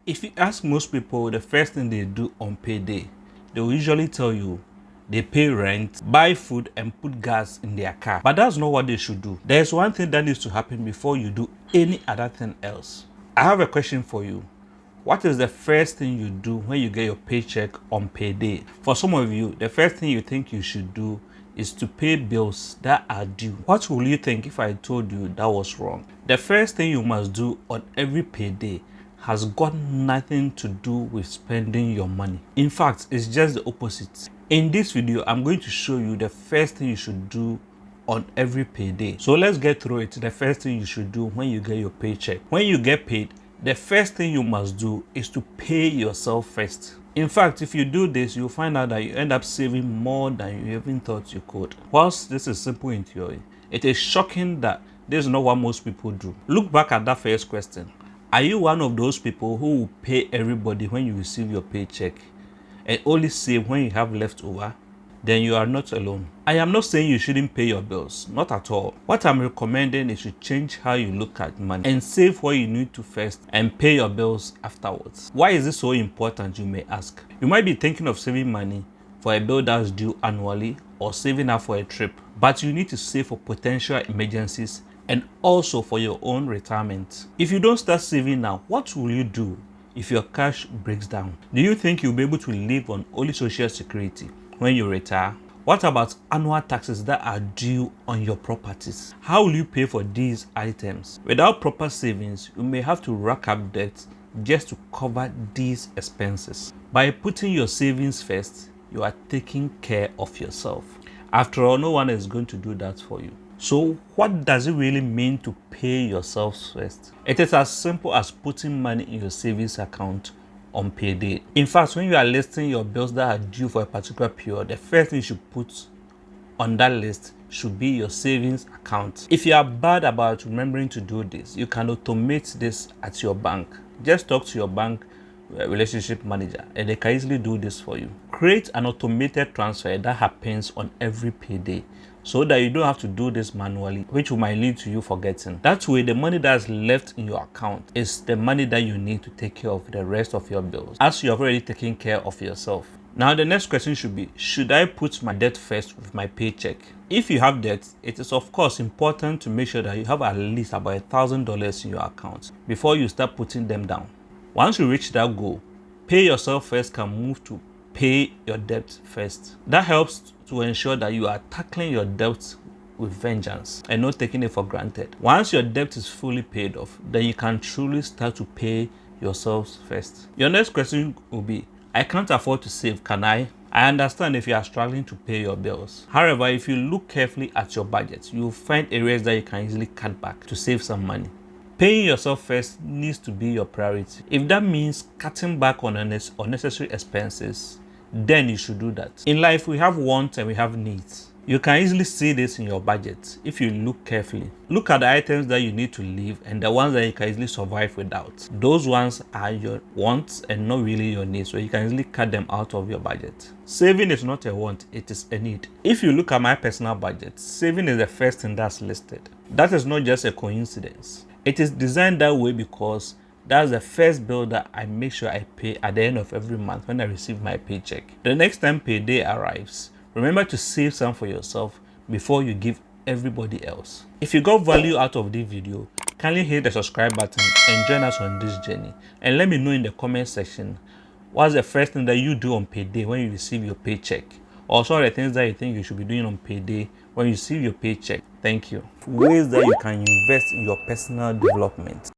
If you ask most people the first thing they do on payday, they will usually tell you they pay rent, buy food, and put gas in their car. But that's not what they should do. There's one thing that needs to happen before you do any other thing else. I have a question for you. What is the first thing you do when you get your paycheck on payday? For some of you, the first thing you think you should do is to pay bills that are due. What will you think if I told you that was wrong? The first thing you must do on every payday has got nothing to do with spending your money. In fact, it's just the opposite. In this video, I'm going to show you the first thing you should do on every payday. So let's get through it. The first thing you should do when you get your paycheck. When you get paid, the first thing you must do is to pay yourself first. In fact, if you do this, you'll find out that you end up saving more than you even thought you could. Whilst this is simple in theory, it is shocking that this is not what most people do. Look back at that first question. Are you one of those people who will pay everybody when you receive your paycheck and only save when you have leftover? Then you are not alone. I am not saying you shouldn't pay your bills, not at all. What I'm recommending is to change how you look at money and save what you need to first and pay your bills afterwards. Why is this so important, you may ask? You might be thinking of saving money for a bill that's due annually or saving up for a trip, but you need to save for potential emergencies and also for your own retirement. If you don't start saving now, what will you do if your cash breaks down? Do you think you'll be able to live on only Social Security when you retire? What about annual taxes that are due on your properties? How will you pay for these items? Without proper savings, you may have to rack up debt just to cover these expenses. By putting your savings first, you are taking care of yourself. After all, no one is going to do that for you. So what does it really mean to pay yourself first? It is as simple as putting money in your savings account on payday. In fact, when you are listing your bills that are due for a particular period, the first thing you should put on that list should be your savings account. If you are bad about remembering to do this, you can automate this at your bank. Just talk to your bank relationship manager and they can easily do this for you. Create an automated transfer that happens on every payday so that you don't have to do this manually, which might lead to you forgetting. That way, the money that's left in your account is the money that you need to take care of the rest of your bills, as you have already taken care of yourself. Now, the next question should be, should I put my debt first with my paycheck? If you have debt, it is of course important to make sure that you have at least about $1,000 in your account before you start putting them down. Once you reach that goal, pay yourself first can move to pay your debt first. That helps to ensure that you are tackling your debt with vengeance and not taking it for granted. Once your debt is fully paid off, then you can truly start to pay yourselves first. Your next question will be, I can't afford to save, can I? I understand if you are struggling to pay your bills. However, if you look carefully at your budget, you will find areas that you can easily cut back to save some money. Paying yourself first needs to be your priority. If that means cutting back on unnecessary expenses, then you should do that. In life, we have wants and we have needs. You can easily see this in your budget if you look carefully. Look at the items that you need to live and the ones that you can easily survive without. Those ones are your wants and not really your needs, so you can easily cut them out of your budget. Saving is not a want, it is a need. If you look at my personal budget, saving is the first thing that's listed. That is not just a coincidence. It is designed that way because that's the first bill that I make sure I pay at the end of every month when I receive my paycheck. The next time payday arrives, remember to save some for yourself before you give everybody else. If you got value out of this video, kindly hit the subscribe button and join us on this journey. And let me know in the comment section, what's the first thing that you do on payday when you receive your paycheck? Also, the things that you think you should be doing on payday when you receive your paycheck. Thank you. Ways that you can invest in your personal development.